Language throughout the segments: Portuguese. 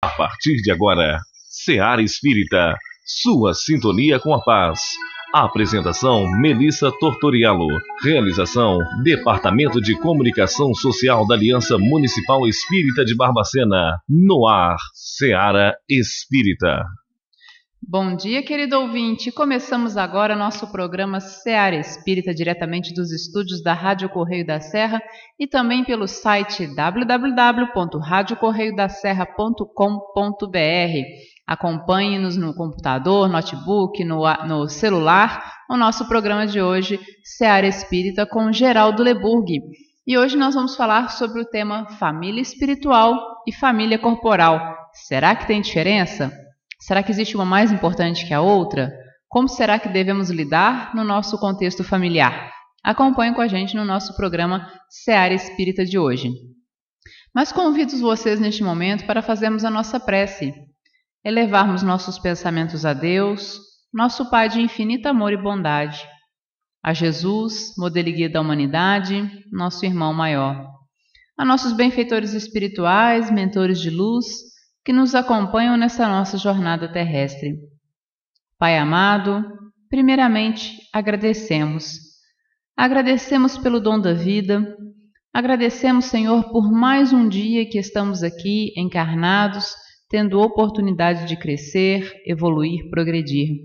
A partir de agora, Seara Espírita, sua sintonia com a paz. Apresentação: Melissa Tortoriello. Realização: Departamento de Comunicação Social da Aliança Municipal Espírita de Barbacena. No ar, Seara Espírita. Bom dia, querido ouvinte. Começamos agora nosso programa Seara Espírita, diretamente dos estúdios da Rádio Correio da Serra e também pelo site www.radiocorreiodaserra.com.br. Acompanhe-nos no computador, notebook, no celular, o nosso programa de hoje, Seara Espírita, com Geraldo Leburg. E hoje nós vamos falar sobre o tema família espiritual e família corporal. Será que tem diferença? Será que existe uma mais importante que a outra? Como será que devemos lidar no nosso contexto familiar? Acompanhe com a gente no nosso programa Seara Espírita de hoje. Mas convido vocês neste momento para fazermos a nossa prece, elevarmos nossos pensamentos a Deus, nosso Pai de infinito amor e bondade, a Jesus, modelo e guia da humanidade, nosso irmão maior, a nossos benfeitores espirituais, mentores de luz, que nos acompanham nessa nossa jornada terrestre. Pai amado, primeiramente agradecemos. Agradecemos pelo dom da vida, agradecemos, Senhor, por mais um dia que estamos aqui encarnados, tendo oportunidade de crescer, evoluir, progredir.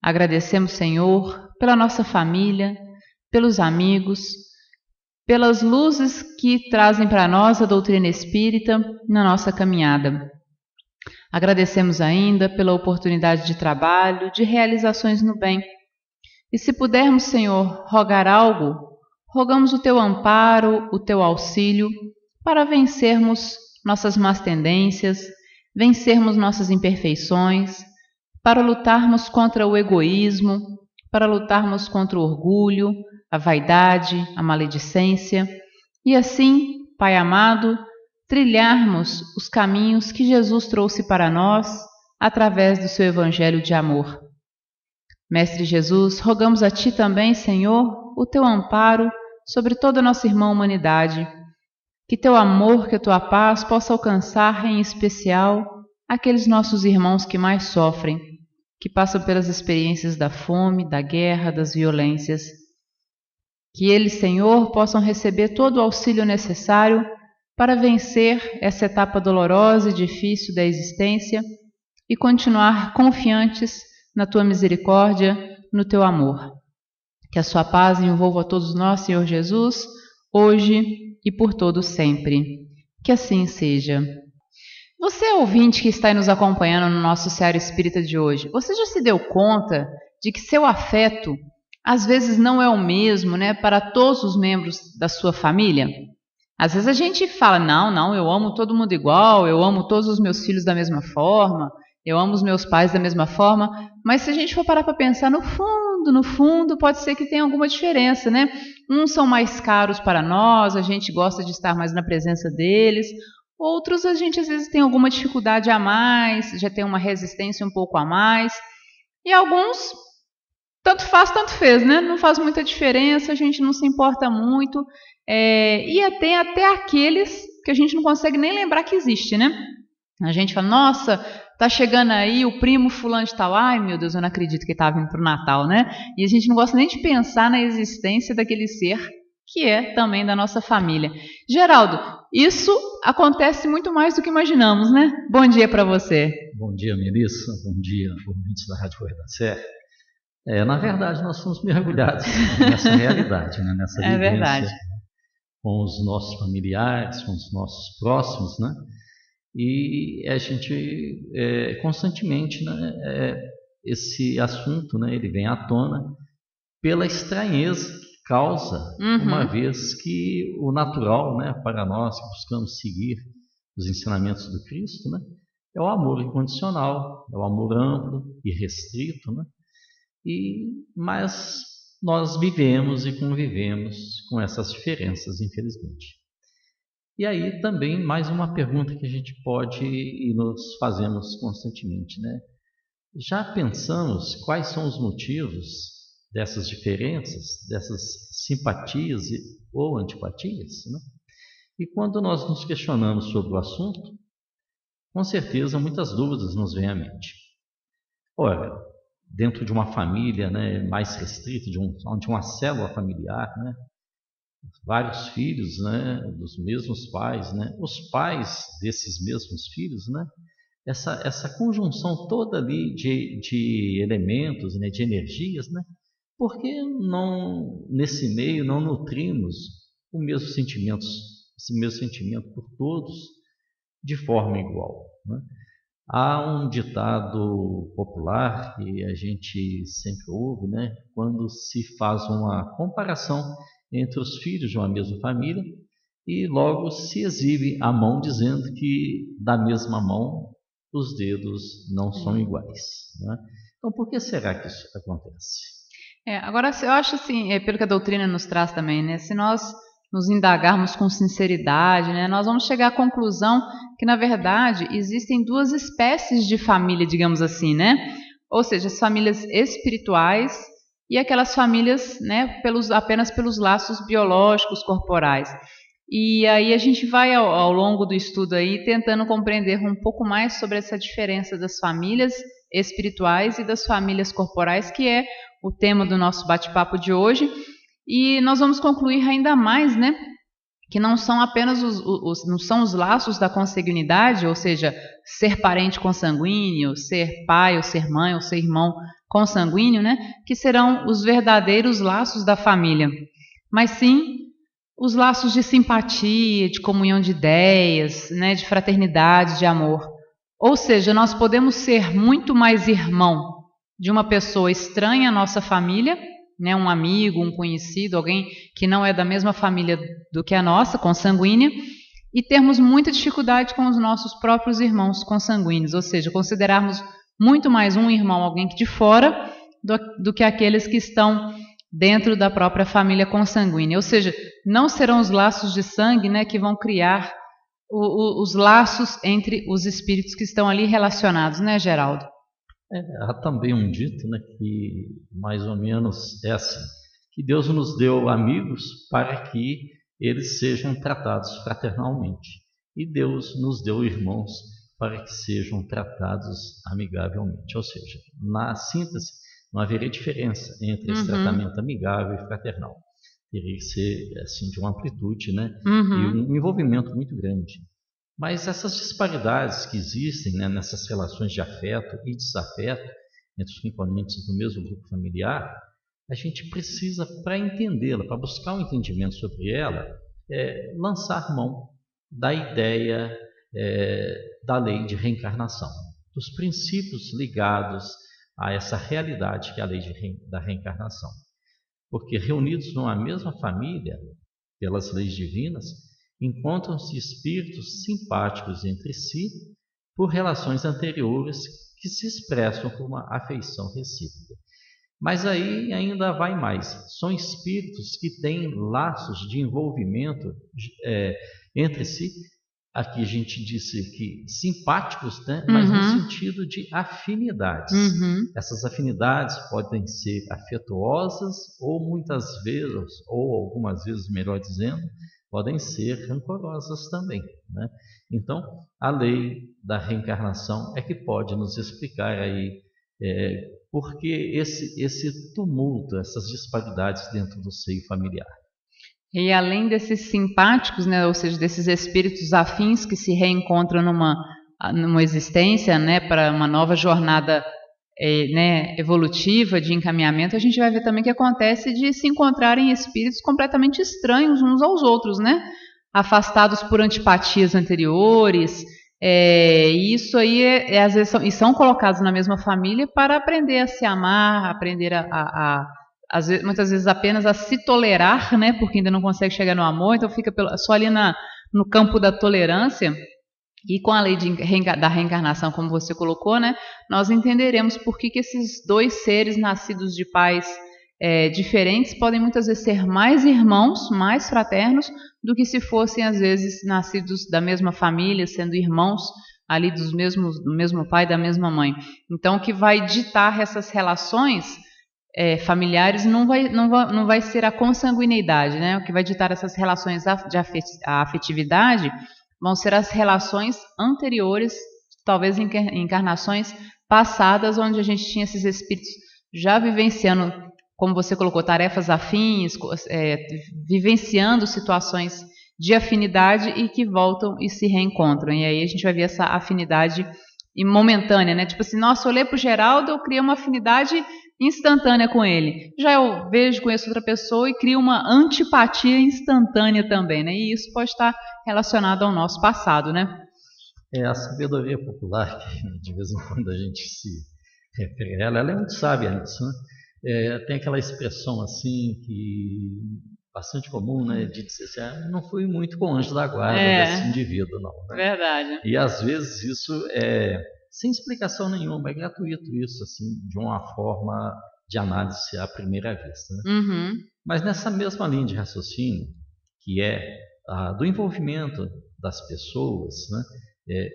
Agradecemos, Senhor, pela nossa família, pelos amigos, pelas luzes que trazem para nós a doutrina espírita na nossa caminhada. Agradecemos ainda pela oportunidade de trabalho, de realizações no bem. E se pudermos, Senhor, rogar algo, rogamos o Teu amparo, o Teu auxílio, para vencermos nossas más tendências, vencermos nossas imperfeições, para lutarmos contra o egoísmo, para lutarmos contra o orgulho, a vaidade, a maledicência, e assim, Pai amado, trilharmos os caminhos que Jesus trouxe para nós através do seu Evangelho de amor. Mestre Jesus, rogamos a Ti também, Senhor, o Teu amparo sobre toda a nossa irmã humanidade, que Teu amor, que a Tua paz possa alcançar em especial aqueles nossos irmãos que mais sofrem, que passam pelas experiências da fome, da guerra, das violências. Que eles, Senhor, possam receber todo o auxílio necessário para vencer essa etapa dolorosa e difícil da existência e continuar confiantes na Tua misericórdia, no Teu amor. Que a Sua paz envolva a todos nós, Senhor Jesus, hoje e por todo sempre. Que assim seja. Você, ouvinte que está nos acompanhando no nosso Seara Espírita de hoje, você já se deu conta de que seu afeto às vezes não é o mesmo, para todos os membros da sua família? Às vezes a gente fala, não, eu amo todo mundo igual, eu amo todos os meus filhos da mesma forma, eu amo os meus pais da mesma forma, mas se a gente for parar para pensar, no fundo, pode ser que tenha alguma diferença, Uns são mais caros para nós, a gente gosta de estar mais na presença deles, outros a gente às vezes tem alguma dificuldade a mais, já tem uma resistência um pouco a mais, e alguns tanto faz, tanto fez, Não faz muita diferença, a gente não se importa muito, e até aqueles que a gente não consegue nem lembrar que existe, A gente fala, nossa, tá chegando aí o primo fulano de tal, ai meu Deus, eu não acredito que ele tá vindo pro Natal, E a gente não gosta nem de pensar na existência daquele ser que é também da nossa família. Geraldo, isso acontece muito mais do que imaginamos, Bom dia para você. Bom dia, Melissa. Bom dia, ouvintes da Rádio Correio da Serra. Na verdade, nós fomos mergulhados nessa realidade, nessa vivência, verdade. Com os nossos familiares, com os nossos próximos, E a gente constantemente, esse assunto, ele vem à tona pela estranheza que causa, uma vez que o natural, para nós que buscamos seguir os ensinamentos do Cristo, é o amor incondicional, é o amor amplo e restrito, mas nós vivemos e convivemos com essas diferenças, infelizmente. E aí também mais uma pergunta que a gente pode e nos fazemos constantemente, Já pensamos quais são os motivos dessas diferenças, dessas simpatias ou antipatias, E quando nós nos questionamos sobre o assunto, com certeza muitas dúvidas nos vêm à mente. Ora, dentro de uma família, né, mais restrita, de uma célula familiar, né, vários filhos, né, dos mesmos pais, né, os pais desses mesmos filhos, né, essa conjunção toda ali de elementos, né, de energias, né, por que não, nesse meio, não nutrimos esse mesmo sentimento por todos de forma igual, né? Há um ditado popular que a gente sempre ouve, né, quando se faz uma comparação entre os filhos de uma mesma família e logo se exibe a mão dizendo que da mesma mão os dedos não são iguais, né? Então, por que será que isso acontece? Agora, eu acho assim, pelo que a doutrina nos traz também, né, se nós nos indagarmos com sinceridade, né, nós vamos chegar à conclusão que, na verdade, existem duas espécies de família, digamos assim, né? Ou seja, as famílias espirituais e aquelas famílias, né, apenas pelos laços biológicos corporais. E aí a gente vai, ao longo do estudo aí, tentando compreender um pouco mais sobre essa diferença das famílias espirituais e das famílias corporais, que é o tema do nosso bate-papo de hoje. E nós vamos concluir ainda mais, né, que não são apenas não são os laços da consanguinidade, ou seja, ser parente consanguíneo, ser pai ou ser mãe ou ser irmão consanguíneo, né, que serão os verdadeiros laços da família, mas sim os laços de simpatia, de comunhão de ideias, né, de fraternidade, de amor. Ou seja, nós podemos ser muito mais irmão de uma pessoa estranha à nossa família, né, um amigo, um conhecido, alguém que não é da mesma família do que a nossa, consanguínea, e termos muita dificuldade com os nossos próprios irmãos consanguíneos, ou seja, considerarmos muito mais um irmão, alguém que de fora, do que aqueles que estão dentro da própria família consanguínea. Ou seja, não serão os laços de sangue, né, que vão criar os laços entre os espíritos que estão ali relacionados, né, Geraldo? Há também um dito, né, que mais ou menos é assim, que Deus nos deu amigos para que eles sejam tratados fraternalmente, e Deus nos deu irmãos para que sejam tratados amigavelmente. Ou seja, na síntese, não haveria diferença entre esse tratamento amigável e fraternal. Teria que ser assim, de uma amplitude, né, e um envolvimento muito grande. Mas essas disparidades que existem, né, nessas relações de afeto e desafeto entre os componentes do mesmo grupo familiar, a gente precisa, para entendê-la, para buscar um entendimento sobre ela, lançar mão da ideia da lei de reencarnação, dos princípios ligados a essa realidade que é a lei da reencarnação. Porque reunidos numa mesma família, pelas leis divinas, encontram-se espíritos simpáticos entre si por relações anteriores que se expressam por uma afeição recíproca. Mas aí ainda vai mais. São espíritos que têm laços de envolvimento entre si. Aqui a gente disse que simpáticos, né? Mas no sentido de afinidades. Essas afinidades podem ser afetuosas ou muitas vezes, ou algumas vezes, melhor dizendo, podem ser rancorosas também, né? Então, a lei da reencarnação é que pode nos explicar aí por que esse tumulto, essas disparidades dentro do seio familiar. E além desses simpáticos, né, ou seja, desses espíritos afins que se reencontram numa existência, né, para uma nova jornada né, evolutiva de encaminhamento, a gente vai ver também que acontece de se encontrarem espíritos completamente estranhos uns aos outros, né, afastados por antipatias anteriores, e isso aí às vezes são colocados na mesma família para aprender a se amar, aprender muitas vezes apenas a se tolerar, né, porque ainda não consegue chegar no amor, então fica só ali no campo da tolerância. E com a lei da reencarnação, como você colocou, né, nós entenderemos por que esses dois seres nascidos de pais diferentes podem muitas vezes ser mais irmãos, mais fraternos, do que se fossem às vezes nascidos da mesma família, sendo irmãos ali do mesmo pai, da mesma mãe. Então, o que vai ditar essas relações familiares não vai ser a consanguinidade, né? O que vai ditar essas relações de afetividade vão ser as relações anteriores talvez em encarnações passadas, onde a gente tinha esses espíritos já vivenciando, como você colocou, tarefas afins, vivenciando situações de afinidade e que voltam e se reencontram. E aí a gente vai ver essa afinidade momentânea, né? Tipo assim, nossa, eu olhei pro Geraldo, eu criei uma afinidade instantânea com ele. Já eu vejo, conheço outra pessoa e crio uma antipatia instantânea também, né? E isso pode estar relacionado ao nosso passado, né? A sabedoria popular, que de vez em quando a gente se refere a ela é muito sábia nisso, né? Tem aquela expressão assim que bastante comum, né, de dizer assim, não fui muito com o anjo da guarda desse indivíduo, não. Né? Verdade. E às vezes isso é sem explicação nenhuma, é gratuito isso, assim, de uma forma de análise à primeira vista. Né? Uhum. Mas nessa mesma linha de raciocínio, que é do envolvimento das pessoas, né,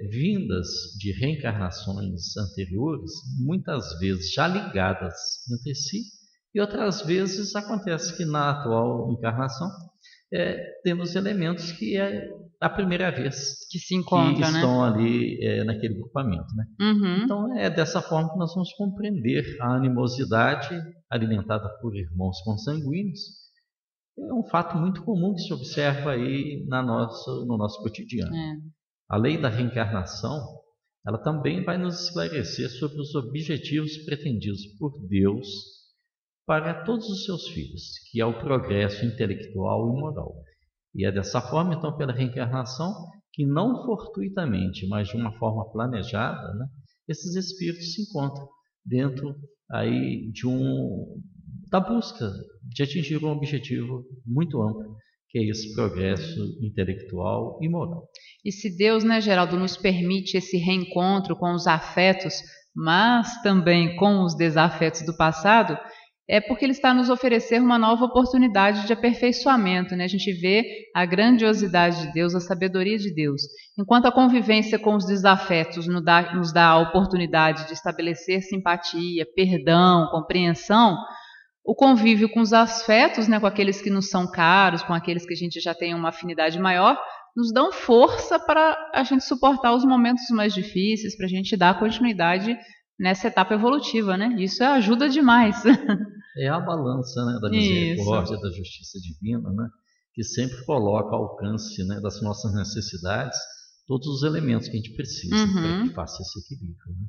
vindas de reencarnações anteriores, muitas vezes já ligadas entre si, e outras vezes acontece que na atual encarnação temos elementos que é a primeira vez que se encontram, que estão ali naquele grupamento. Né? Uhum. Então é dessa forma que nós vamos compreender a animosidade alimentada por irmãos consanguíneos. É um fato muito comum que se observa aí no nosso cotidiano. A lei da reencarnação, ela também vai nos esclarecer sobre os objetivos pretendidos por Deus para todos os seus filhos, que é o progresso intelectual e moral. E é dessa forma, então, pela reencarnação, que não fortuitamente, mas de uma forma planejada, né, esses espíritos se encontram dentro aí da busca de atingir um objetivo muito amplo, que é esse progresso intelectual e moral. E se Deus, né, Geraldo, nos permite esse reencontro com os afetos, mas também com os desafetos do passado, é porque Ele está nos oferecer uma nova oportunidade de aperfeiçoamento, né? A gente vê a grandiosidade de Deus, a sabedoria de Deus. Enquanto a convivência com os desafetos nos dá a oportunidade de estabelecer simpatia, perdão, compreensão, o convívio com os afetos, né, com aqueles que nos são caros, com aqueles que a gente já tem uma afinidade maior, nos dão força para a gente suportar os momentos mais difíceis, para a gente dar continuidade nessa etapa evolutiva, né? Isso ajuda demais. É a balança, né, da misericórdia, da justiça divina, né, que sempre coloca ao alcance, né, das nossas necessidades todos os elementos que a gente precisa para que faça esse equilíbrio. Né?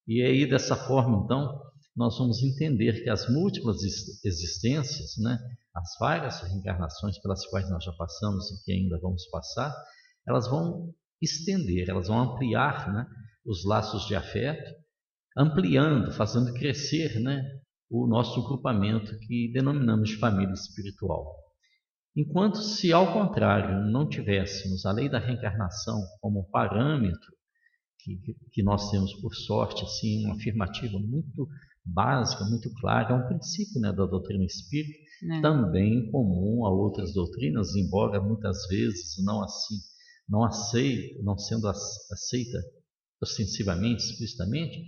E aí, dessa forma, então, nós vamos entender que as múltiplas existências, né, as várias reencarnações pelas quais nós já passamos e que ainda vamos passar, elas vão estender, elas vão ampliar, né, os laços de afeto, ampliando, fazendo crescer, né, o nosso grupamento que denominamos de família espiritual. Enquanto se, ao contrário, não tivéssemos a lei da reencarnação como parâmetro, que nós temos, por sorte, assim, uma afirmativa muito básica, muito clara, é um princípio, né, da doutrina espírita, também comum a outras doutrinas, embora muitas vezes não sendo aceita ostensivamente, explicitamente,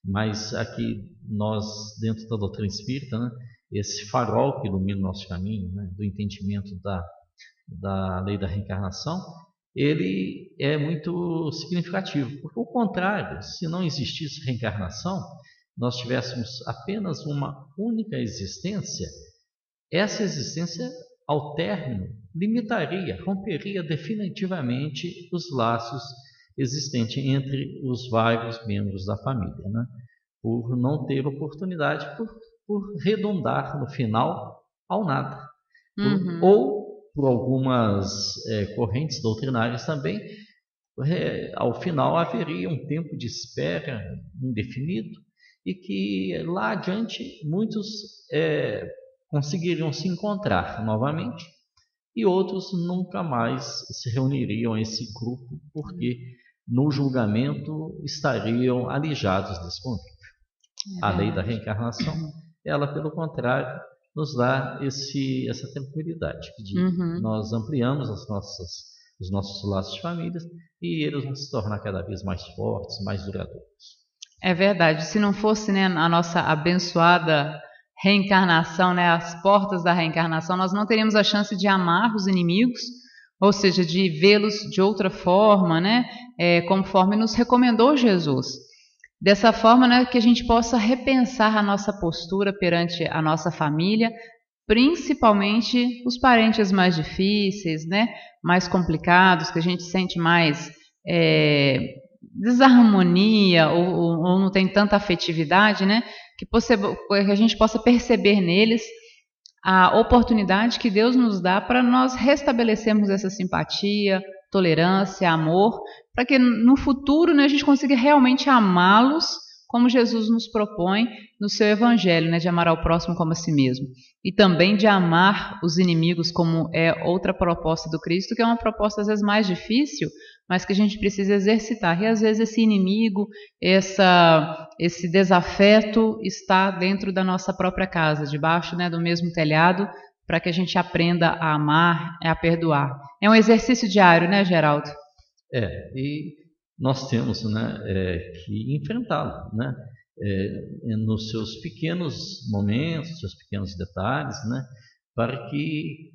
mas aqui nós, dentro da doutrina espírita, né, esse farol que ilumina o nosso caminho, né, do entendimento da lei da reencarnação, ele é muito significativo, porque ao contrário, se não existisse reencarnação, nós tivéssemos apenas uma única existência, essa existência, ao término, romperia definitivamente os laços existentes entre os vários membros da família, né? Por não ter oportunidade, por redundar no final ao nada. Ou por algumas correntes doutrinárias também, ao final haveria um tempo de espera indefinido e que lá adiante muitos conseguiriam se encontrar novamente e outros nunca mais se reuniriam a esse grupo porque no julgamento estariam alijados desse convívio. A lei da reencarnação, ela pelo contrário, nos dá essa tranquilidade de nós ampliamos os nossos laços de família e eles vão se tornar cada vez mais fortes, mais duradouros. É verdade. Se não fosse, né, a nossa abençoada reencarnação, né, as portas da reencarnação, nós não teríamos a chance de amar os inimigos, ou seja, de vê-los de outra forma, né? Conforme nos recomendou Jesus. Dessa forma, né, que a gente possa repensar a nossa postura perante a nossa família, principalmente os parentes mais difíceis, né, mais complicados, que a gente sente mais desarmonia ou não tem tanta afetividade, né, que a gente possa perceber neles a oportunidade que Deus nos dá para nós restabelecermos essa simpatia, tolerância, amor, para que no futuro, né, a gente consiga realmente amá-los como Jesus nos propõe no seu evangelho, né, de amar ao próximo como a si mesmo. E também de amar os inimigos, como é outra proposta do Cristo, que é uma proposta às vezes mais difícil, mas que a gente precisa exercitar. E às vezes esse inimigo, esse desafeto está dentro da nossa própria casa, debaixo, né, do mesmo telhado, para que a gente aprenda a amar e a perdoar. É um exercício diário, né, Geraldo? E nós temos, né, que enfrentá-lo, né, nos seus pequenos momentos, seus pequenos detalhes, né, para que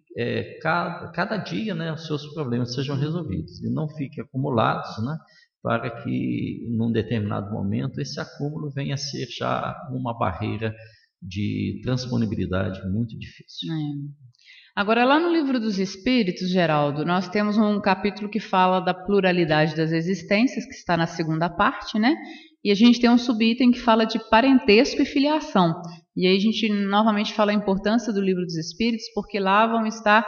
cada dia, né, os seus problemas sejam resolvidos e não fiquem acumulados, né, para que num determinado momento esse acúmulo venha a ser já uma barreira de transponibilidade muito difícil. Agora, lá no Livro dos Espíritos, Geraldo, nós temos um capítulo que fala da pluralidade das existências, que está na segunda parte, né? E a gente tem um subitem que fala de parentesco e filiação. E aí a gente novamente fala a importância do Livro dos Espíritos, porque lá vão estar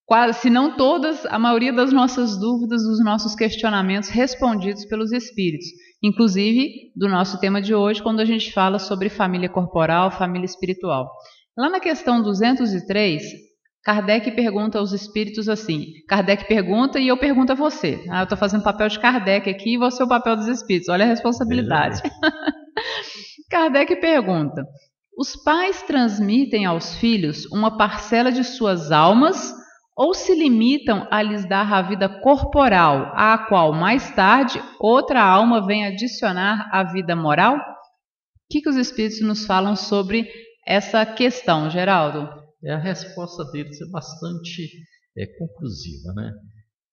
quase, se não todas, a maioria das nossas dúvidas, dos nossos questionamentos respondidos pelos Espíritos. Inclusive, do nosso tema de hoje, quando a gente fala sobre família corporal, família espiritual. Lá na questão 203... Kardec pergunta aos espíritos assim, Kardec pergunta e eu pergunto a você. Eu estou fazendo o papel de Kardec aqui e você o papel dos espíritos, olha a responsabilidade. Kardec pergunta, os pais transmitem aos filhos uma parcela de suas almas ou se limitam a lhes dar a vida corporal, à qual mais tarde outra alma vem adicionar a vida moral? O que os espíritos nos falam sobre essa questão, Geraldo? A resposta deles é bastante conclusiva, né?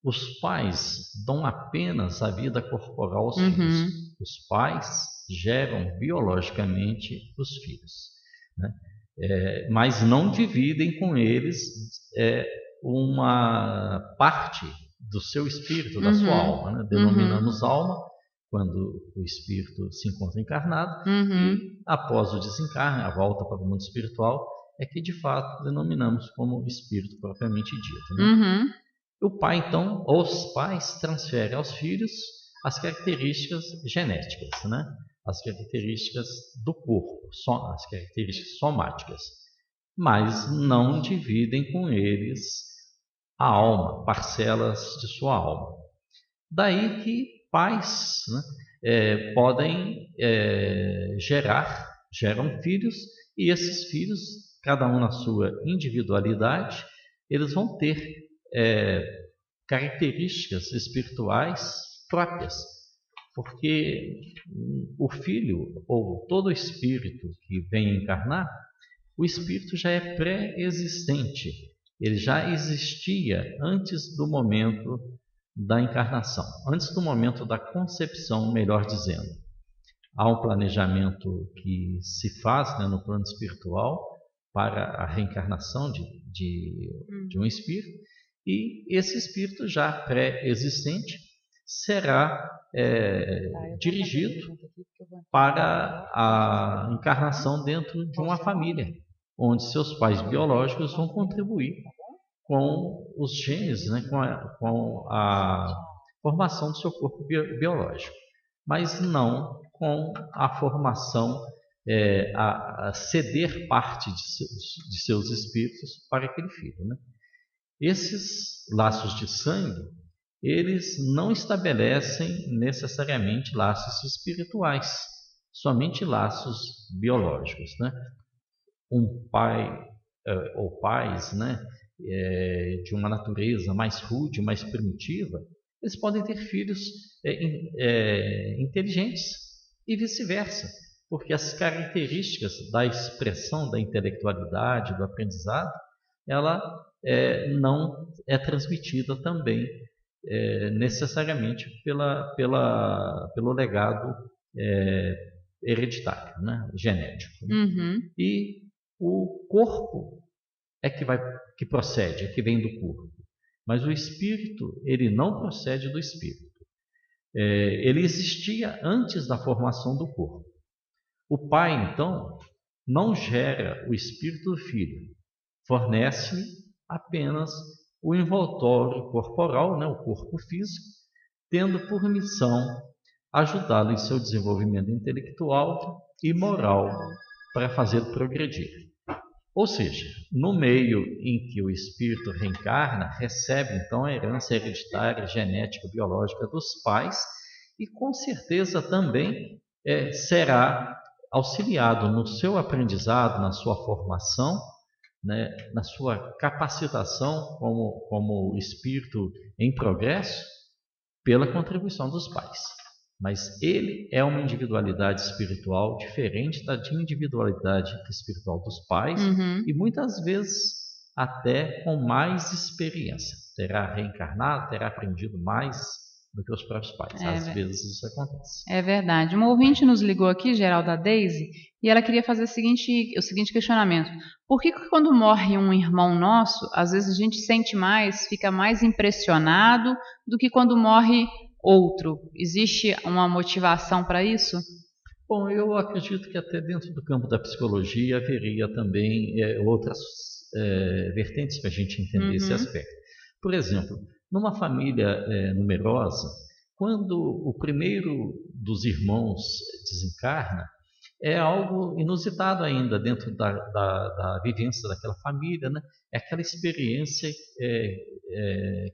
Os pais dão apenas a vida corporal aos filhos. Os pais geram biologicamente os filhos, né? Mas não dividem com eles uma parte do seu espírito, da sua alma, né? Denominamos alma quando o espírito se encontra encarnado e após o desencarne, a volta para o mundo espiritual, é que de fato denominamos como espírito propriamente dito, né? O pai, então, os pais transferem aos filhos as características genéticas, né? As características do corpo, as características somáticas, mas não dividem com eles a alma, parcelas de sua alma. Daí que pais, né, podem geram filhos, e esses filhos, cada um na sua individualidade, eles vão ter características espirituais próprias, porque o filho, ou todo espírito que vem encarnar, o espírito já é pré-existente, ele já existia antes do momento da encarnação, antes do momento da concepção, melhor dizendo. Há um planejamento que se faz, né, no plano espiritual para a reencarnação de um espírito, e esse espírito já pré-existente será dirigido para a encarnação dentro de uma família, onde seus pais biológicos vão contribuir com os genes, né, com a formação do seu corpo biológico, mas não com a formação, a ceder parte de seus espíritos para aquele filho, né? Esses laços de sangue, eles não estabelecem necessariamente laços espirituais, somente laços biológicos, né? Um pai ou pais, né, de uma natureza mais rude, mais primitiva, eles podem ter filhos inteligentes e vice-versa, porque as características da expressão da intelectualidade, do aprendizado, ela não é transmitida também necessariamente pelo legado hereditário, né? Genético. Uhum. E o corpo é que procede, é que vem do corpo. Mas o espírito, ele não procede do espírito. Ele existia antes da formação do corpo. O pai, então, não gera o espírito do filho, fornece apenas o envoltório corporal, né, o corpo físico, tendo por missão ajudá-lo em seu desenvolvimento intelectual e moral para fazê-lo progredir. Ou seja, no meio em que o espírito reencarna, recebe então a herança hereditária, genética, biológica dos pais e com certeza também será auxiliado no seu aprendizado, na sua formação, né, na sua capacitação como espírito em progresso, pela contribuição dos pais. Mas ele é uma individualidade espiritual diferente da individualidade espiritual dos pais, Uhum. e muitas vezes até com mais experiência. Terá reencarnado, terá aprendido mais do que os próprios pais. Às vezes isso acontece. É verdade. Uma ouvinte nos ligou aqui, Geralda Deise, e ela queria fazer o seguinte questionamento. Por que quando morre um irmão nosso, às vezes a gente sente mais, fica mais impressionado do que quando morre outro? Existe uma motivação para isso? Bom, eu acredito que até dentro do campo da psicologia haveria também outras vertentes para a gente entender esse aspecto. Por exemplo, numa família numerosa, quando o primeiro dos irmãos desencarna, é algo inusitado ainda dentro da vivência daquela família, né? É aquela experiência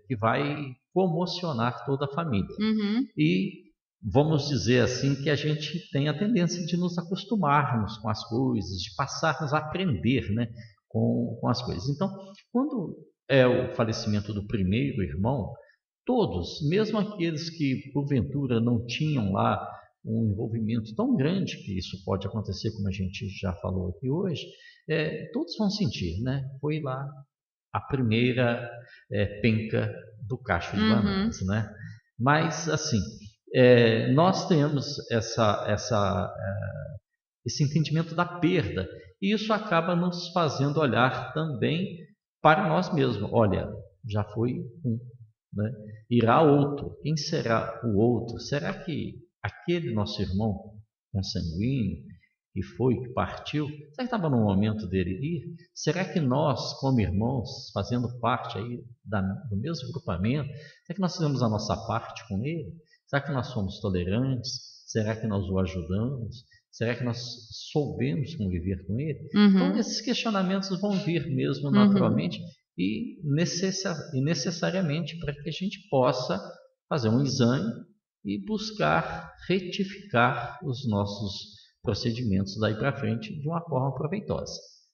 que vai comocionar toda a família. Uhum. E vamos dizer assim que a gente tem a tendência de nos acostumarmos com as coisas, de passarmos a aprender, né, com as coisas. Então, quando é o falecimento do primeiro irmão, todos, mesmo aqueles que porventura não tinham lá um envolvimento tão grande, que isso pode acontecer, como a gente já falou aqui hoje, todos vão sentir, né? Foi lá a primeira penca do cacho de bananas, né? Mas, assim, nós temos esse entendimento da perda, e isso acaba nos fazendo olhar também para nós mesmos. Olha, já foi um, né? Irá outro. Quem será o outro? Será que aquele nosso irmão consanguíneo que partiu, será que estava no momento dele ir? Será que nós, como irmãos, fazendo parte aí do mesmo grupamento, será que nós fizemos a nossa parte com ele? Será que nós somos tolerantes? Será que nós o ajudamos? Será que nós soubemos conviver com ele? Então, esses questionamentos vão vir mesmo naturalmente e necessariamente para que a gente possa fazer um exame e buscar retificar os nossos procedimentos daí para frente de uma forma proveitosa.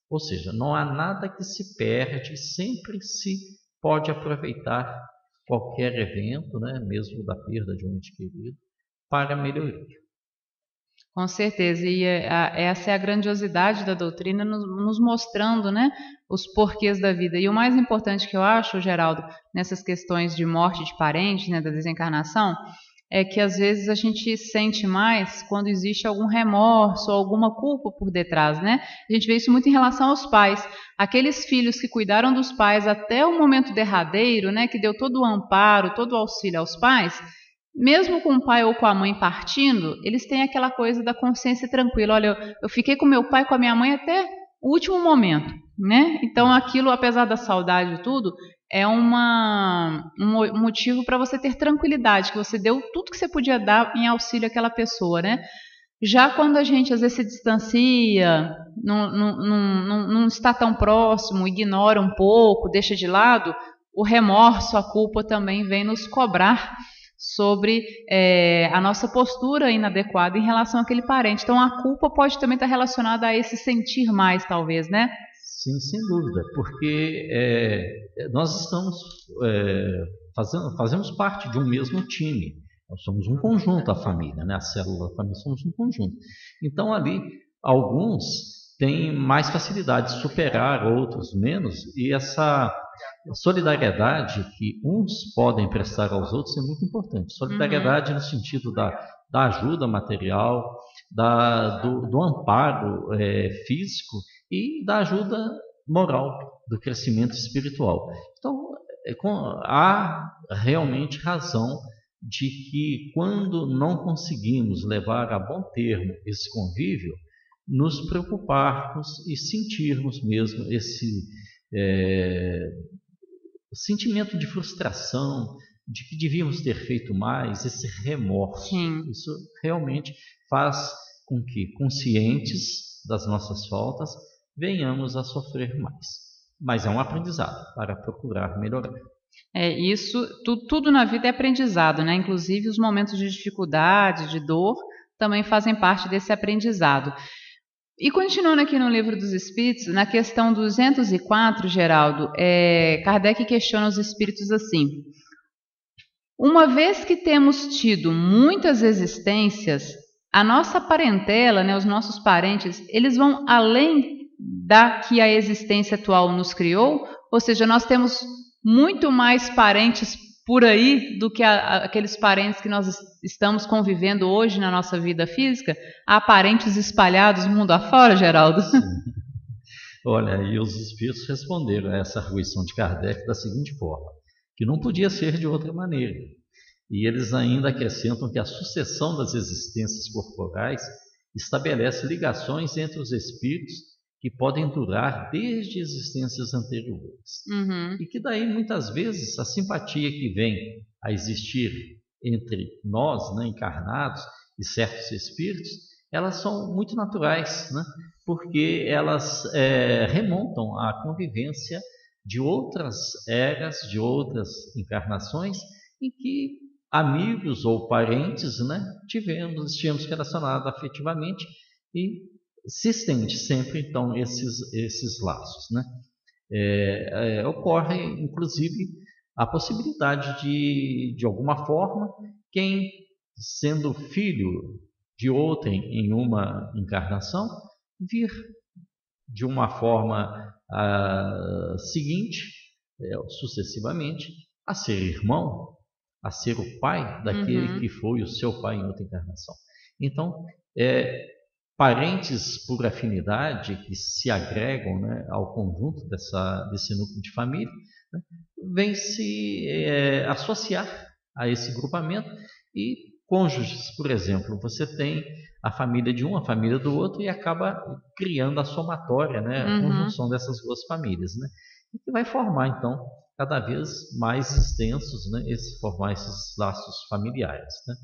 Ou seja, não há nada que se perde, sempre se pode aproveitar qualquer evento, né, mesmo da perda de um ente querido, para melhoria. Com certeza, e essa é a grandiosidade da doutrina nos mostrando, né, os porquês da vida. E o mais importante que eu acho, Geraldo, nessas questões de morte de parente, né, da desencarnação, é que às vezes a gente sente mais quando existe algum remorso ou alguma culpa por detrás, né? A gente vê isso muito em relação aos pais. Aqueles filhos que cuidaram dos pais até o momento derradeiro, né, que deu todo o amparo, todo o auxílio aos pais, mesmo com o pai ou com a mãe partindo, eles têm aquela coisa da consciência tranquila. Olha, eu fiquei com meu pai e com a minha mãe até o último momento, né? Então aquilo, apesar da saudade e tudo, é um motivo para você ter tranquilidade, que você deu tudo que você podia dar em auxílio àquela pessoa, né? Já quando a gente às vezes se distancia, não está tão próximo, ignora um pouco, deixa de lado, o remorso, a culpa também vem nos cobrar sobre a nossa postura inadequada em relação àquele parente. Então a culpa pode também estar relacionada a esse sentir mais, talvez, né? Sim, sem dúvida, porque nós estamos fazemos parte de um mesmo time. Nós somos um conjunto, a família, né? A célula da família, somos um conjunto. Então ali, alguns têm mais facilidade de superar, outros menos, e essa solidariedade que uns podem prestar aos outros é muito importante. Solidariedade no sentido da ajuda material, do amparo físico e da ajuda moral, do crescimento espiritual. Então, há realmente razão de que, quando não conseguimos levar a bom termo esse convívio, nos preocuparmos e sentirmos mesmo esse sentimento de frustração, de que devíamos ter feito mais, esse remorso. Sim. Isso realmente faz com que, conscientes das nossas faltas, venhamos a sofrer mais. Mas é um aprendizado para procurar melhorar. Isso, tudo na vida é aprendizado, né? Inclusive os momentos de dificuldade, de dor, também fazem parte desse aprendizado. E continuando aqui no Livro dos Espíritos, na questão 204, Geraldo, Kardec questiona os espíritos assim: uma vez que temos tido muitas existências, a nossa parentela, né, os nossos parentes, eles vão além da que a existência atual nos criou? Ou seja, nós temos muito mais parentes por aí do que aqueles parentes que nós estamos convivendo hoje na nossa vida física? Há parentes espalhados mundo afora, Geraldo? Olha, e os espíritos responderam a essa arguição de Kardec da seguinte forma: que não podia ser de outra maneira. E eles ainda acrescentam que a sucessão das existências corporais estabelece ligações entre os espíritos que podem durar desde existências anteriores. E que daí, muitas vezes, a simpatia que vem a existir entre nós, né, encarnados, e certos espíritos, elas são muito naturais, né, porque elas remontam à convivência de outras eras, de outras encarnações, em que amigos ou parentes, né, estivemos relacionados afetivamente, e se estende sempre, então, esses laços, né? Ocorre, inclusive, a possibilidade de alguma forma, quem, sendo filho de outrem em uma encarnação, vir de uma forma seguinte, sucessivamente, a ser irmão, a ser o pai daquele que foi o seu pai em outra encarnação. Então, parentes por afinidade que se agregam, né, ao conjunto desse núcleo de família, né, vem se associar a esse grupamento. E cônjuges, por exemplo, você tem a família de um, a família do outro, e acaba criando a somatória, né, a conjunção dessas duas famílias, né, e que vai formar, então, cada vez mais extensos, né, formar esses laços familiares, né.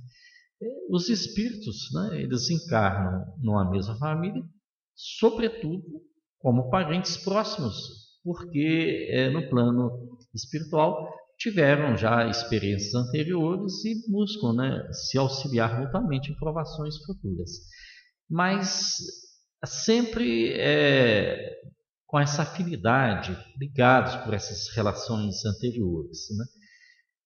Os espíritos, né, eles encarnam numa mesma família, sobretudo como parentes próximos, porque no plano espiritual tiveram já experiências anteriores e buscam, né, se auxiliar mutuamente em provações futuras. Mas sempre com essa afinidade, ligados por essas relações anteriores, né?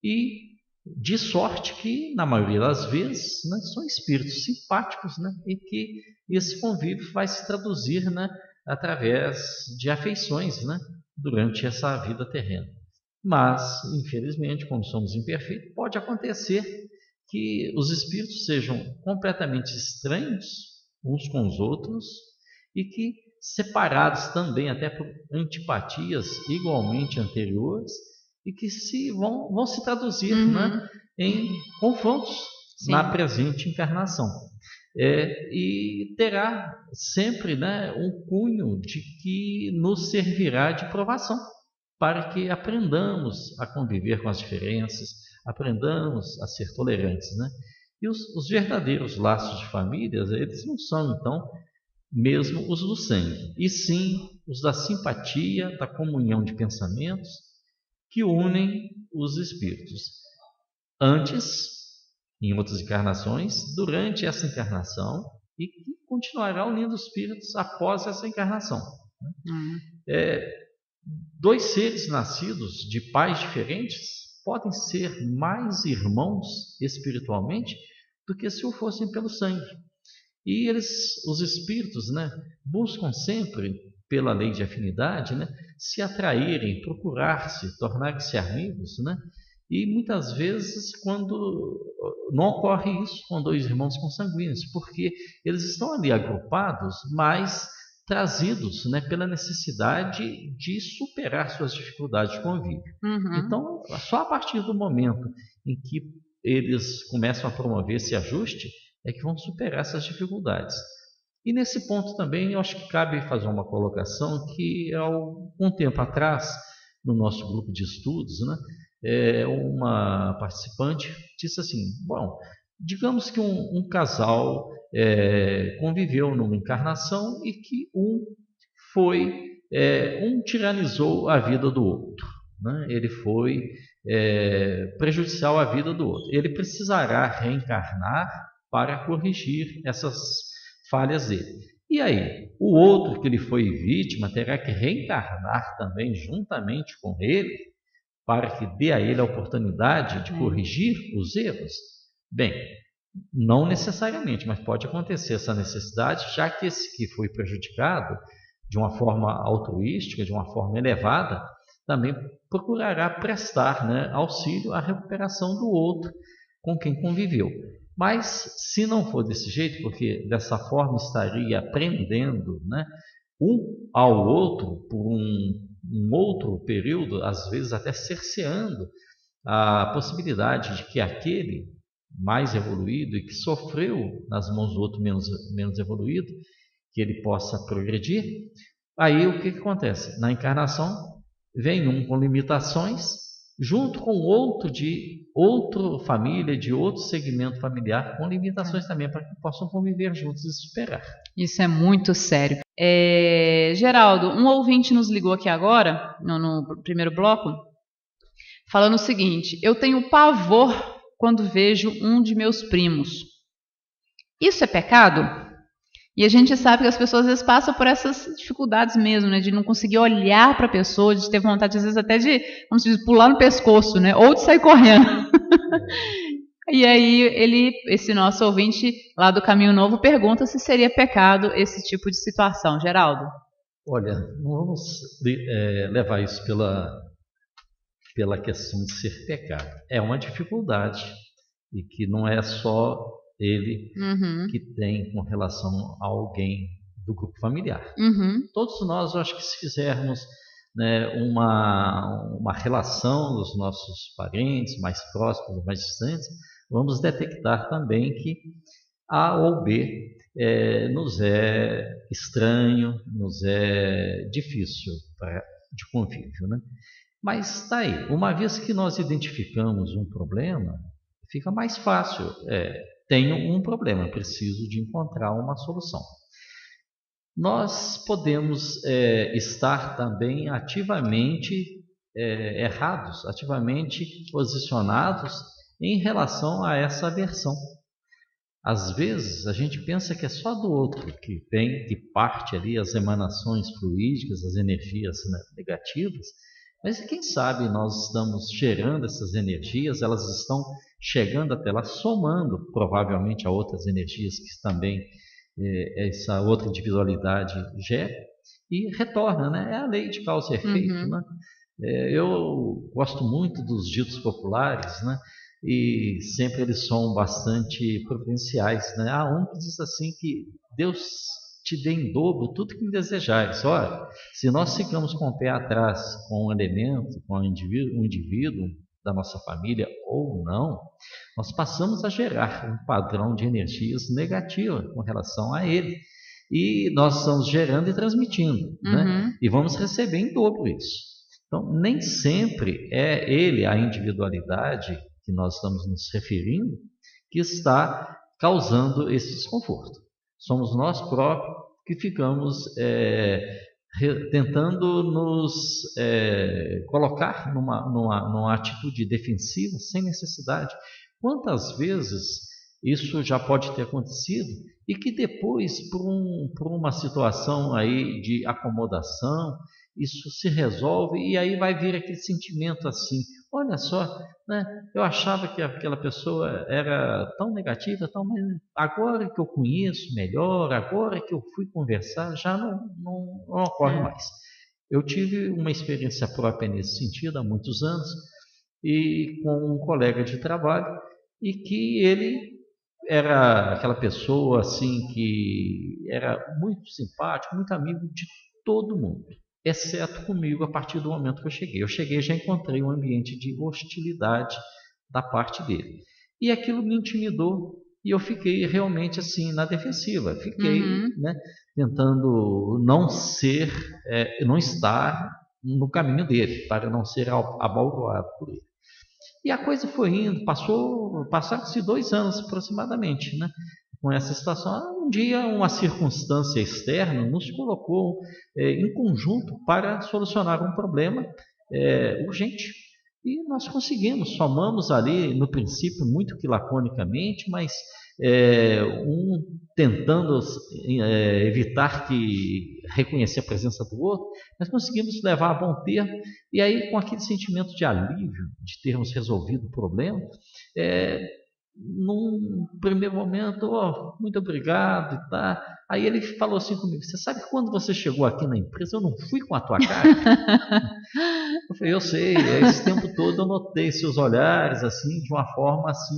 E de sorte que, na maioria das vezes, né, são espíritos simpáticos, né, e que esse convívio vai se traduzir, né, através de afeições, né, durante essa vida terrena. Mas, infelizmente, como somos imperfeitos, pode acontecer que os espíritos sejam completamente estranhos uns com os outros e que, separados também até por antipatias igualmente anteriores, e que vão se traduzir, né, em confrontos na presente encarnação. E terá sempre, né, um cunho de que nos servirá de provação, para que aprendamos a conviver com as diferenças, aprendamos a ser tolerantes, né? E os verdadeiros laços de famílias, eles não são, então, mesmo os do sangue, e sim os da simpatia, da comunhão de pensamentos, que unem os espíritos antes, em outras encarnações, durante essa encarnação, e que continuará unindo os espíritos após essa encarnação. Dois seres nascidos de pais diferentes podem ser mais irmãos espiritualmente do que se o fossem pelo sangue. E os espíritos, né, buscam sempre, pela lei de afinidade, né, se atraírem, procurar-se, tornar-se amigos, né? E muitas vezes quando não ocorre isso com dois irmãos consanguíneos, porque eles estão ali agrupados, mas trazidos, né, pela necessidade de superar suas dificuldades de convívio. Então, só a partir do momento em que eles começam a promover esse ajuste é que vão superar essas dificuldades. E nesse ponto também eu acho que cabe fazer uma colocação que há algum tempo atrás, no nosso grupo de estudos, né, uma participante disse assim, bom, digamos que um casal conviveu numa encarnação e que um tiranizou a vida do outro, né? Ele foi prejudicial à vida do outro. Ele precisará reencarnar para corrigir essas falhas dele. E aí, o outro que ele foi vítima terá que reencarnar também juntamente com ele para que dê a ele a oportunidade de corrigir os erros? Bem, não necessariamente, mas pode acontecer essa necessidade, já que esse que foi prejudicado de uma forma altruística, de uma forma elevada, também procurará prestar, né, auxílio à recuperação do outro com quem conviveu. Mas se não for desse jeito, porque dessa forma estaria aprendendo, né, um ao outro por um outro período, às vezes até cerceando a possibilidade de que aquele mais evoluído e que sofreu nas mãos do outro menos evoluído, que ele possa progredir. Aí o que acontece? Na encarnação vem um com limitações, junto com outro de outra família, de outro segmento familiar, com limitações também, para que possam conviver juntos e superar. Isso é muito sério. Geraldo, um ouvinte nos ligou aqui agora, no primeiro bloco, falando o seguinte: eu tenho pavor quando vejo um de meus primos. Isso é pecado? E a gente sabe que as pessoas às vezes passam por essas dificuldades mesmo, né? De não conseguir olhar para a pessoa, de ter vontade às vezes até de, como se diz, pular no pescoço, né? Ou de sair correndo. E aí esse nosso ouvinte lá do Caminho Novo pergunta se seria pecado esse tipo de situação. Geraldo? Olha, não vamos levar isso pela questão de ser pecado. É uma dificuldade e que não é só ele que tem com relação a alguém do grupo familiar. Todos nós, eu acho que se fizermos, né, uma relação dos nossos parentes mais próximos, mais distantes, vamos detectar também que A ou B nos é estranho, nos é difícil de convívio, né? Mas está aí, uma vez que nós identificamos um problema, fica mais fácil. Tenho um problema, preciso de encontrar uma solução. Nós podemos estar também ativamente errados, ativamente posicionados em relação a essa aversão. Às vezes a gente pensa que é só do outro que parte ali as emanações fluídicas, as energias, né, negativas, mas quem sabe nós estamos gerando essas energias, elas estão chegando até lá, somando provavelmente a outras energias que também essa outra individualidade gera e retorna, né? É a lei de causa e efeito, né? Eu gosto muito dos ditos populares, né? E sempre eles são bastante providenciais, né? Há um que diz assim que Deus te dê em dobro tudo que me desejares. Olha, se nós ficamos com o pé atrás com um elemento, com um indivíduo da nossa família ou não, nós passamos a gerar um padrão de energias negativa com relação a ele. E nós estamos gerando e transmitindo, né? E vamos receber em dobro isso. Então, nem sempre é ele, a individualidade que nós estamos nos referindo, que está causando esse desconforto. Somos nós próprios que ficamos tentando nos colocar numa atitude defensiva sem necessidade. Quantas vezes isso já pode ter acontecido e que depois, por uma situação aí de acomodação, isso se resolve e aí vai vir aquele sentimento assim: olha só, né? Eu achava que aquela pessoa era tão negativa, mas agora que eu conheço melhor, agora que eu fui conversar, já não ocorre mais. Eu tive uma experiência própria nesse sentido há muitos anos, e com um colega de trabalho, e que ele era aquela pessoa assim que era muito simpático, muito amigo de todo mundo, exceto comigo a partir do momento que eu cheguei. Eu cheguei e já encontrei um ambiente de hostilidade da parte dele. E aquilo me intimidou e eu fiquei realmente assim na defensiva. Fiquei tentando não estar no caminho dele, para não ser abalroado por ele. E a coisa foi indo, passaram-se 2 anos aproximadamente, né? Com essa situação. Um dia, uma circunstância externa nos colocou em conjunto para solucionar um problema urgente. E nós conseguimos, somamos ali, no princípio, muito que laconicamente, mas tentando evitar que reconhecer a presença do outro, nós conseguimos levar a bom termo, e aí com aquele sentimento de alívio, de termos resolvido o problema, num primeiro momento, muito obrigado e tal. Aí ele falou assim comigo: você sabe que quando você chegou aqui na empresa eu não fui com a tua cara? Eu falei: eu sei, esse tempo todo eu notei seus olhares assim, de uma forma assim,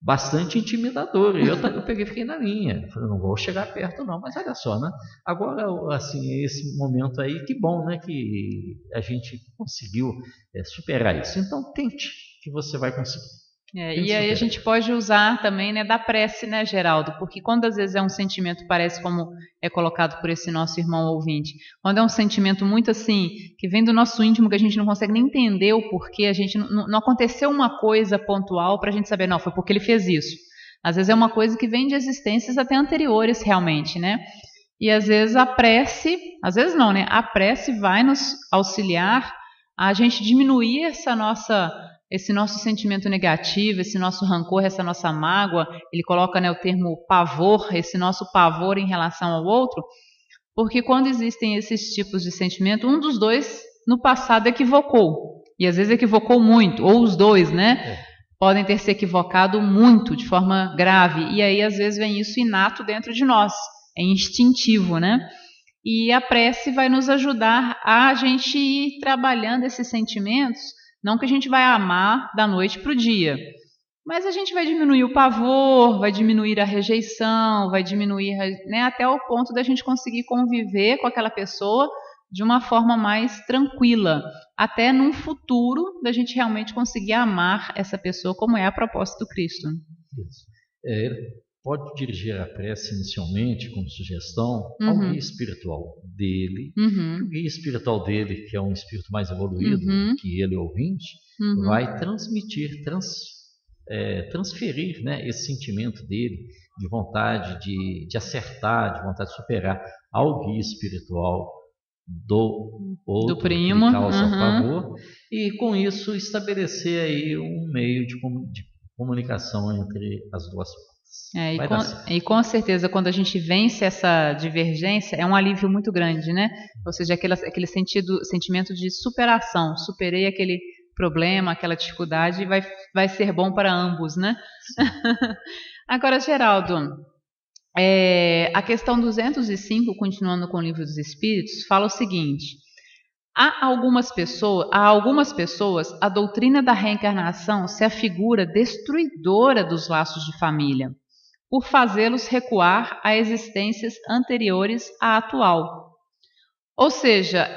bastante intimidadora. E eu peguei e fiquei na minha. Eu falei: não vou chegar perto não, mas olha só, né? Agora, assim, esse momento aí, que bom, né? Que a gente conseguiu superar isso. Então tente, que você vai conseguir. E aí a gente pode usar também, né, da prece, né, Geraldo? Porque quando às vezes é um sentimento, parece como é colocado por esse nosso irmão ouvinte, quando é um sentimento muito assim, que vem do nosso íntimo, que a gente não consegue nem entender o porquê, a gente não aconteceu uma coisa pontual para a gente saber, não, foi porque ele fez isso. Às vezes é uma coisa que vem de existências até anteriores realmente, né? E às vezes a prece, às vezes não, né? A prece vai nos auxiliar a gente diminuir esse nosso sentimento negativo, esse nosso rancor, essa nossa mágoa. Ele coloca, né, o termo pavor, esse nosso pavor em relação ao outro, porque quando existem esses tipos de sentimento, um dos dois no passado equivocou, e às vezes equivocou muito, ou os dois, né? Podem ter se equivocado muito, de forma grave, e aí às vezes vem isso inato dentro de nós, é instintivo, né? E a prece vai nos ajudar a gente ir trabalhando esses sentimentos. Não que a gente vai amar da noite para o dia, mas a gente vai diminuir o pavor, vai diminuir a rejeição, vai diminuir, né, até o ponto da gente conseguir conviver com aquela pessoa de uma forma mais tranquila, até num futuro da gente realmente conseguir amar essa pessoa como é a proposta do Cristo. Isso. Pode dirigir a prece inicialmente como sugestão ao guia espiritual dele. O guia espiritual dele, que é um espírito mais evoluído que ele, ouvinte, vai transferir, né, esse sentimento dele de vontade de acertar, de vontade de superar, ao guia espiritual do outro, do primo, que causa favor, e com isso estabelecer aí um meio de comunicação entre as duas partes. E com certeza, quando a gente vence essa divergência, é um alívio muito grande, né? Ou seja, aquele sentimento de superação. Superei aquele problema, aquela dificuldade, e vai ser bom para ambos, né? Agora, Geraldo, a questão 205, continuando com o Livro dos Espíritos, fala o seguinte: a algumas pessoas, a doutrina da reencarnação se afigura destruidora dos laços de família, por fazê-los recuar a existências anteriores à atual. Ou seja,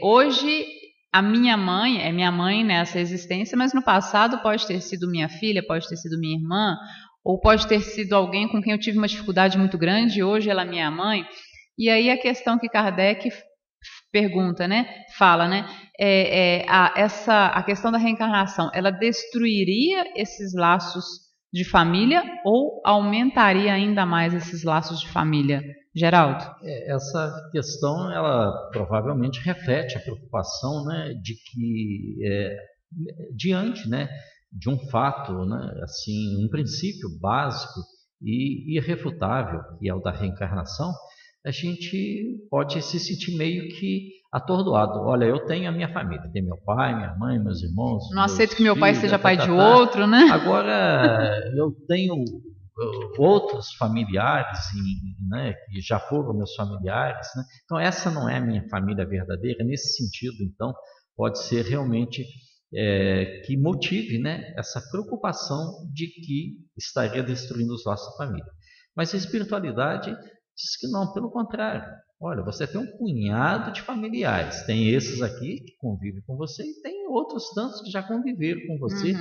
hoje a minha mãe é minha mãe nessa existência, mas no passado pode ter sido minha filha, pode ter sido minha irmã, ou pode ter sido alguém com quem eu tive uma dificuldade muito grande, e hoje ela é minha mãe. E aí a questão que Kardec pergunta, né, fala, né, a questão da reencarnação, ela destruiria esses laços de família ou aumentaria ainda mais esses laços de família? Geraldo? Essa questão, ela provavelmente reflete a preocupação, né, de que diante, né, de um fato, né, assim, um princípio básico e irrefutável, que é o da reencarnação, a gente pode se sentir meio que atordoado. Olha, eu tenho a minha família, tenho meu pai, minha mãe, meus irmãos. Não aceito que meu pai seja pai de tá. outro, né? Agora, eu tenho outros familiares, né, que já foram meus familiares, né? Então essa não é a minha família verdadeira. Nesse sentido, então, pode ser realmente que motive, né, essa preocupação de que estaria destruindo os laços da família. Mas a espiritualidade diz que não, pelo contrário. Olha, você tem um punhado de familiares. Tem esses aqui que convivem com você e tem outros tantos que já conviveram com você.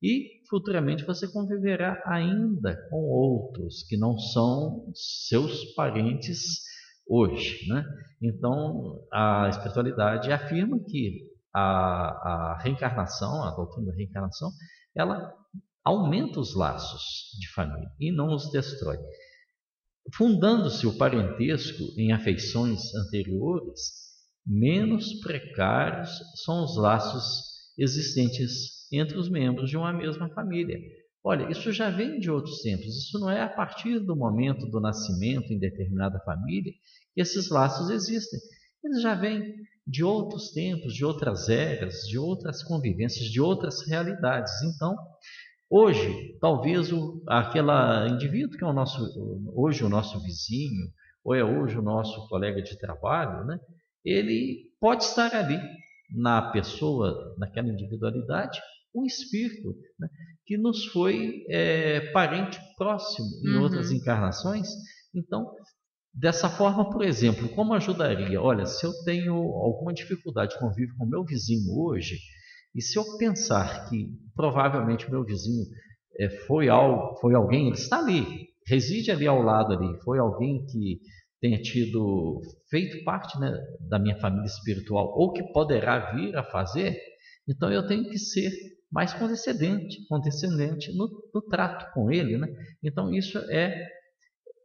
E futuramente você conviverá ainda com outros que não são seus parentes hoje, né? Então, a espiritualidade afirma que a reencarnação, a doutrina da reencarnação, ela aumenta os laços de família e não os destrói. Fundando-se o parentesco em afeições anteriores, menos precários são os laços existentes entre os membros de uma mesma família. Olha, isso já vem de outros tempos. Isso não é a partir do momento do nascimento em determinada família que esses laços existem. Eles já vêm de outros tempos, de outras eras, de outras convivências, de outras realidades. Então, hoje, talvez aquele indivíduo que é hoje o nosso vizinho, ou é hoje o nosso colega de trabalho, né? Ele pode estar ali, na pessoa, naquela individualidade, um espírito, né, que nos foi parente próximo em outras encarnações. Então, dessa forma, por exemplo, como ajudaria? Olha, se eu tenho alguma dificuldade de convívio com o meu vizinho hoje, e se eu pensar que provavelmente meu vizinho foi alguém, ele está ali, reside ali ao lado ali, foi alguém que tenha feito parte, né, da minha família espiritual, ou que poderá vir a fazer, então eu tenho que ser mais condescendente no trato com ele, né? Então isso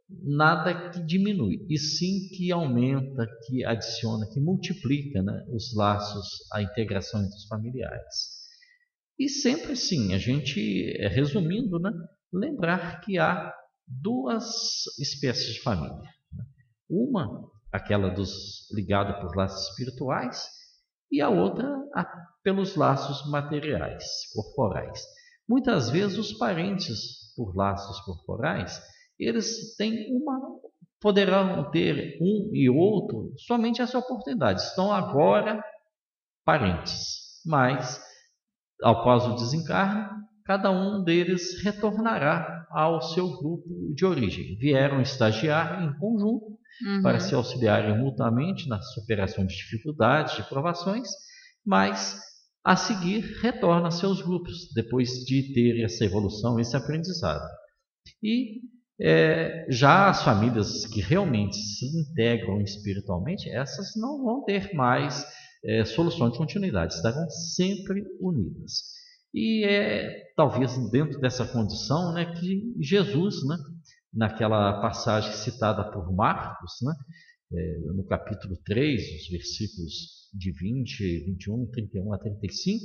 nada que diminui, e sim que aumenta, que adiciona, que multiplica, né, os laços, a integração entre os familiares. E sempre sim, a gente, resumindo, né, lembrar que há duas espécies de família. Uma, aquela ligada por laços espirituais, e a outra pelos laços materiais, corporais. Muitas vezes os parentes por laços corporais, eles poderão ter um e outro somente essa oportunidade. Estão agora parentes, mas após o desencarne, cada um deles retornará ao seu grupo de origem. Vieram estagiar em conjunto para se auxiliarem mutuamente na superação de dificuldades, de provações, mas a seguir retorna a seus grupos, depois de ter essa evolução, esse aprendizado. E já as famílias que realmente se integram espiritualmente, essas não vão ter mais solução de continuidade, estarão sempre unidas. E talvez dentro dessa condição, né, que Jesus, né, naquela passagem citada por Marcos, né, no capítulo 3, os versículos de 20, 21, 31 a 35,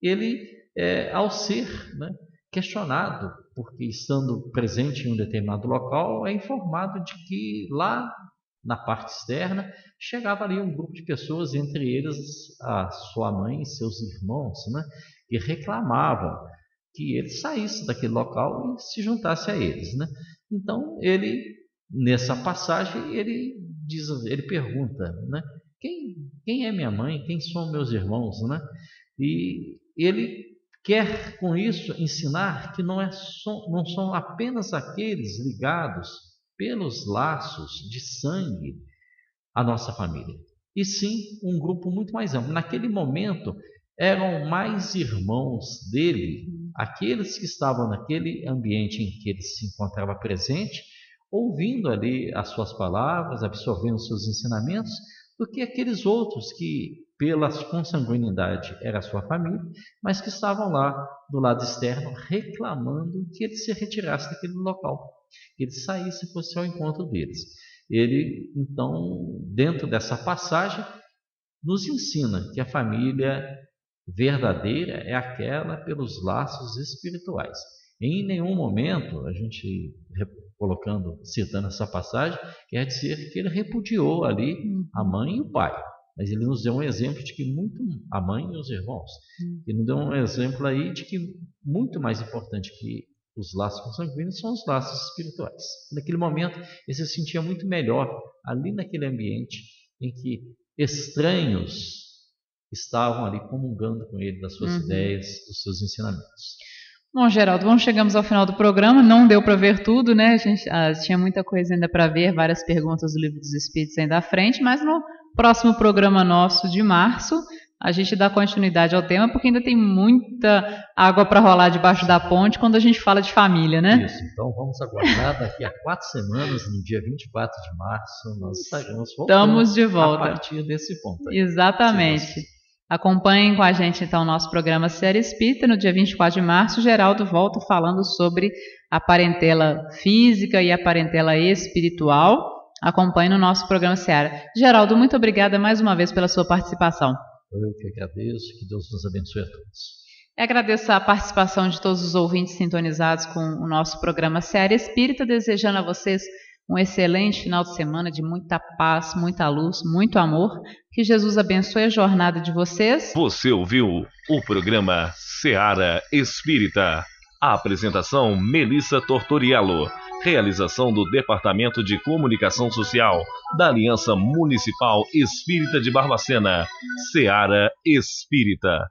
ele, ao ser, né, questionado, porque estando presente em um determinado local, é informado de que lá na parte externa chegava ali um grupo de pessoas, entre eles a sua mãe e seus irmãos, né, que reclamavam que ele saísse daquele local e se juntasse a eles, né? Então ele, nessa passagem, ele pergunta, né, quem é minha mãe, quem são meus irmãos, né? E ele quer com isso ensinar que não são apenas aqueles ligados pelos laços de sangue à nossa família, e sim um grupo muito mais amplo. Naquele momento eram mais irmãos dele, aqueles que estavam naquele ambiente em que ele se encontrava presente, ouvindo ali as suas palavras, absorvendo os seus ensinamentos, do que aqueles outros que, pela consanguinidade, era a sua família, mas que estavam lá do lado externo reclamando que ele se retirasse daquele local, que ele saísse e fosse ao encontro deles. Ele, então, dentro dessa passagem, nos ensina que a família verdadeira é aquela pelos laços espirituais. Em nenhum momento a gente, citando essa passagem, quer dizer que ele repudiou ali a mãe e o pai. Mas ele nos deu um exemplo de que a mãe e os irmãos. Ele nos deu um exemplo aí de que muito mais importante que os laços consanguíneos são os laços espirituais. Naquele momento, ele se sentia muito melhor ali naquele ambiente em que estranhos estavam ali comungando com ele das suas ideias, dos seus ensinamentos. Bom, Geraldo, chegamos ao final do programa. Não deu para ver tudo, né? A gente tinha muita coisa ainda para ver, várias perguntas do Livro dos Espíritos ainda à frente, mas no próximo programa nosso de março, a gente dá continuidade ao tema, porque ainda tem muita água para rolar debaixo da ponte quando a gente fala de família, né? Isso, então vamos aguardar daqui a 4 semanas, no dia 24 de março, nós estaremos voltando. Estamos de volta. A partir desse ponto aí. Exatamente. Acompanhem com a gente, então, o nosso programa Seara Espírita. No dia 24 de março, Geraldo volta falando sobre a parentela física e a parentela espiritual. Acompanhe no nosso programa Seara. Geraldo, muito obrigada mais uma vez pela sua participação. Eu que agradeço, que Deus nos abençoe a todos. Agradeço a participação de todos os ouvintes sintonizados com o nosso programa Seara Espírita, desejando a vocês um excelente final de semana de muita paz, muita luz, muito amor. Que Jesus abençoe a jornada de vocês. Você ouviu o programa Seara Espírita. A apresentação Melissa Tortoriello. Realização do Departamento de Comunicação Social da Aliança Municipal Espírita de Barbacena. Seara Espírita.